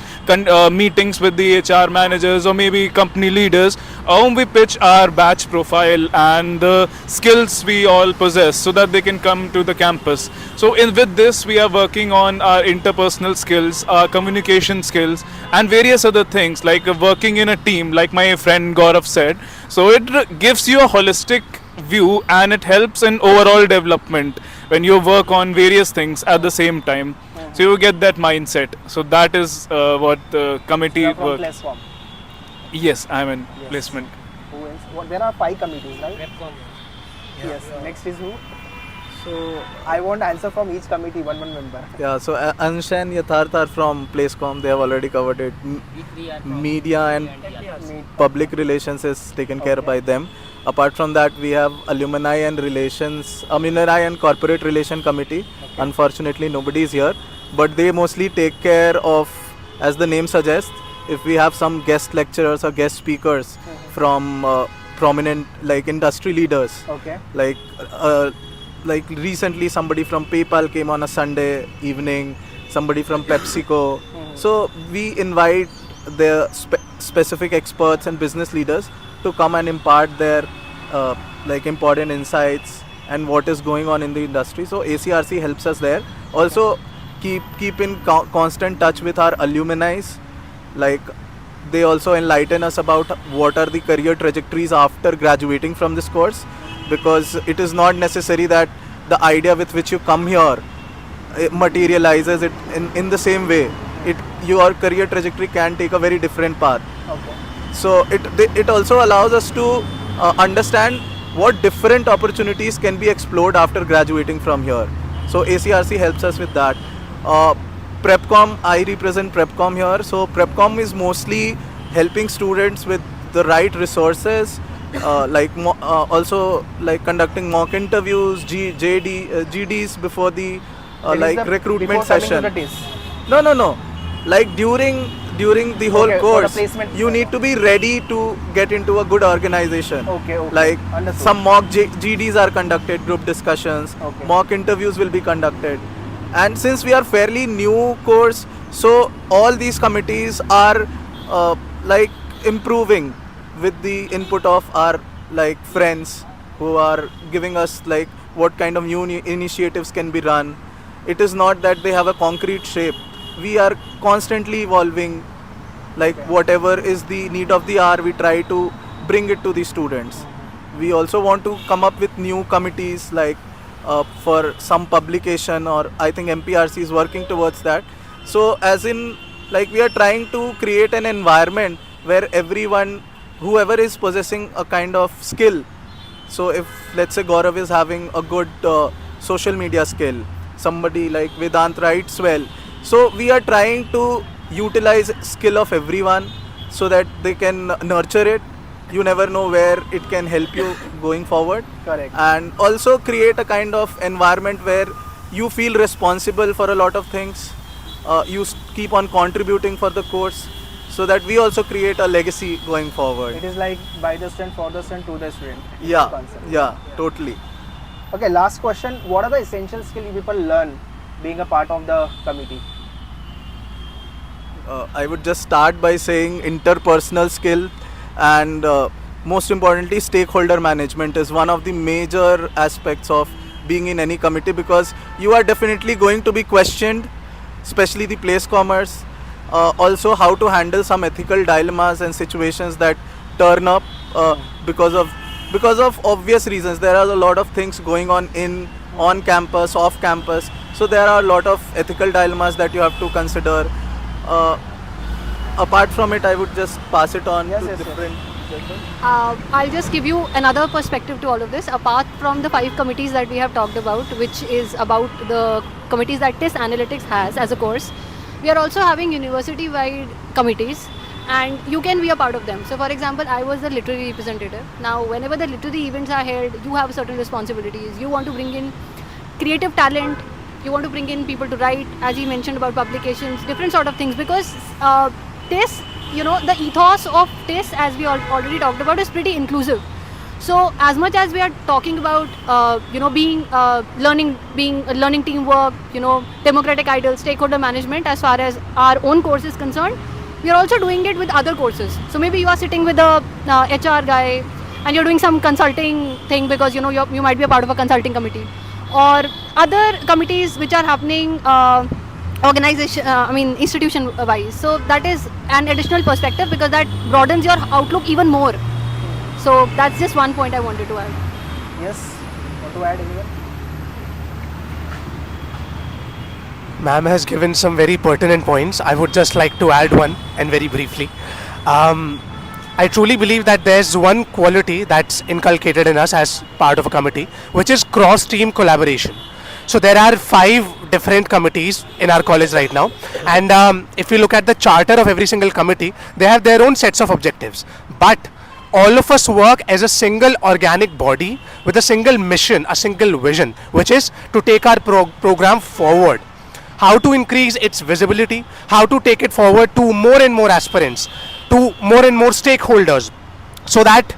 meetings with the HR managers or maybe company leaders whom we pitch our batch profile and the skills we all possess so that they can come to the campus. So with this we are working on our interpersonal skills, our communication skills and various other things like working in a team, like my friend Gaurav said. So it gives you a holistic view and it helps in overall development when you work on various things at the same time. So you get that mindset. So that is what the committee work. Yes, I'm in Yes. placement. Who else? There are 5 committees, right? Yes. Next is who? So I want answer from each committee, one member. Yeah, so Ansh and Yatharth are from PlaceCom. They have already covered it. Media and public relations is taken care by them. Apart from that, we have alumni and corporate relation committee. Unfortunately, nobody is here, but they mostly take care of, as the name suggests, if we have some guest lecturers or guest speakers from prominent like industry leaders. Okay. Like recently somebody from PayPal came on a Sunday evening, somebody from PepsiCo. So we invite the specific experts and business leaders to come and impart their like important insights and what is going on in the industry. So ACRC helps us there. Also keep in constant touch with our alumni. Like they also enlighten us about what are the career trajectories after graduating from this course, because it is not necessary that the idea with which you come here materializes it in the same way. Your career trajectory can take a very different path. Okay. So it also allows us to understand what different opportunities can be explored after graduating from here. So ACRC helps us with that. PrepCom, I represent PrepCom here. So PrepCom is mostly helping students with the right resources, also like conducting mock interviews, GDs before the recruitment session. No. Like during the whole course, you need to be ready to get into a good organization. Okay. Like Understood. some mock GDs are conducted, group discussions, Okay. mock interviews will be conducted. And since we are fairly new course, so all these committees are like improving with the input of our like friends who are giving us like what kind of new initiatives can be run. It is not that they have a concrete shape. We are constantly evolving, like whatever is the need of the hour, we try to bring it to the students. We also want to come up with new committees like for some publication, or I think MPRC is working towards that. So as in, like we are trying to create an environment where everyone, whoever is possessing a kind of skill, so if let's say Gaurav is having a good social media skill, somebody like Vedant writes well, so we are trying to utilize skill of everyone so that they can nurture it. You never know where it can help you going forward. Correct. And also create a kind of environment where you feel responsible for a lot of things. You keep on contributing for the course, so that we also create a legacy going forward. It is like by the student, for the student, to the student. Yeah, totally. Okay, last question. What are the essential skills people learn being a part of the committee? I would just start by saying interpersonal skill, and most importantly stakeholder management is one of the major aspects of being in any committee, because you are definitely going to be questioned, especially the placecomers. Also how to handle some ethical dilemmas and situations that turn up because of obvious reasons. There are a lot of things going on campus, off campus, so there are a lot of ethical dilemmas that you have to consider. Apart from it, I would just pass it on to different. I'll just give you another perspective to all of this. Apart from the 5 committees that we have talked about, which is about the committees that TIS Analytics has as a course, we are also having university-wide committees, and you can be a part of them. So for example, I was the literary representative. Now whenever the literary events are held, you have certain responsibilities. You want to bring in creative talent, you want to bring in people to write, as he mentioned about publications, different sort of things, because TIS, the ethos of TIS, as we already talked about, is pretty inclusive. So as much as we are talking about being learning teamwork, democratic ideals, stakeholder management, as far as our own course is concerned, we are also doing it with other courses. So maybe you are sitting with a HR guy and you're doing some consulting thing because you might be a part of a consulting committee, or other committees which are happening institution wise. So that is an additional perspective, because that broadens your outlook even more. So that's just one point I wanted to add. Yes, want to add anyone? Ma'am has given some very pertinent points. I would just like to add one, and very briefly. I truly believe that there's one quality that's inculcated in us as part of a committee, which is cross-team collaboration. So there are 5 different committees in our college right now, and if you look at the charter of every single committee, they have their own sets of objectives. But all of us work as a single organic body with a single mission, a single vision, which is to take our program forward. How to increase its visibility, how to take it forward to more and more aspirants, to more and more stakeholders, so that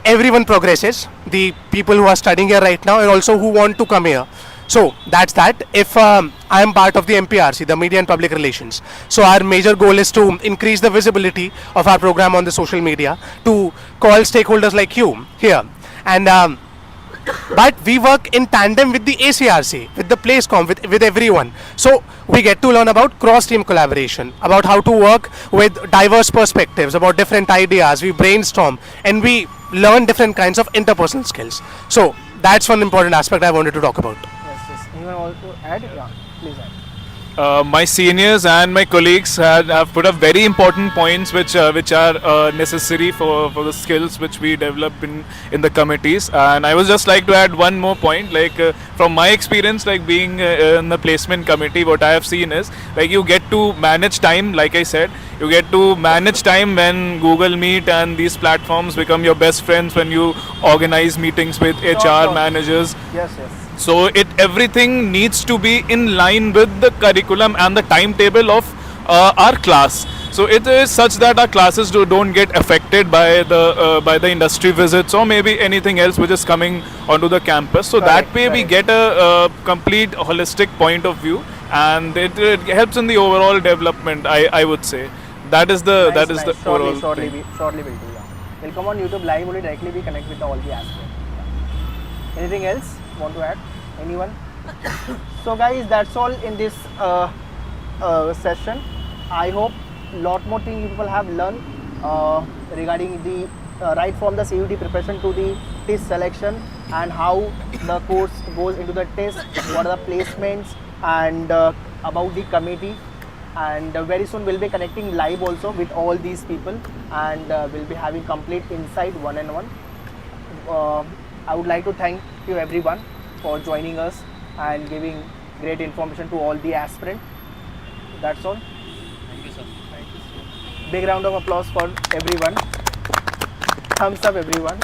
everyone progresses, the people who are studying here right now and also who want to come here. So that's that. If I am part of the MPRC, the Media and Public Relations, so our major goal is to increase the visibility of our program on the social media, to call stakeholders like you here, and but we work in tandem with the ACRC, with the PlaceCom, with everyone. So we get to learn about cross-team collaboration, about how to work with diverse perspectives, about different ideas. We brainstorm and we learn different kinds of interpersonal skills. So that's one important aspect I wanted to talk about. Yes. Anyone want to add? Yeah, please add. My seniors and my colleagues have put up very important points which are necessary for the skills which we develop in the committees. And I would just like to add one more point, like from my experience, like being in the placement committee, what I have seen is like you get to manage time. Like I said, you get to manage time when Google Meet and these platforms become your best friends, when you organize meetings with HR managers. Yes. So everything needs to be in line with the curriculum and the timetable of our class. So it is such that our classes don't get affected by the industry visits or maybe anything else which is coming onto the campus. So that way we get a complete holistic point of view, and it helps in the overall development. I would say that is the overall thing. Shortly will do. Yeah. We'll come on YouTube live. Only directly we connect with all the aspects. Yeah. Anything else? Want to add? Anyone? So guys, that's all in this session. I hope lot more things people have learned regarding the right from the CUT preparation to the test selection, and how the course goes into the test, what are the placements, and about the committee. And very soon we'll be connecting live also with all these people, and we'll be having complete insight one-on-one. I would like to thank you everyone for joining us and giving great information to all the aspirants. That's all. Thank you, sir. Big round of applause for everyone. Thumbs up everyone.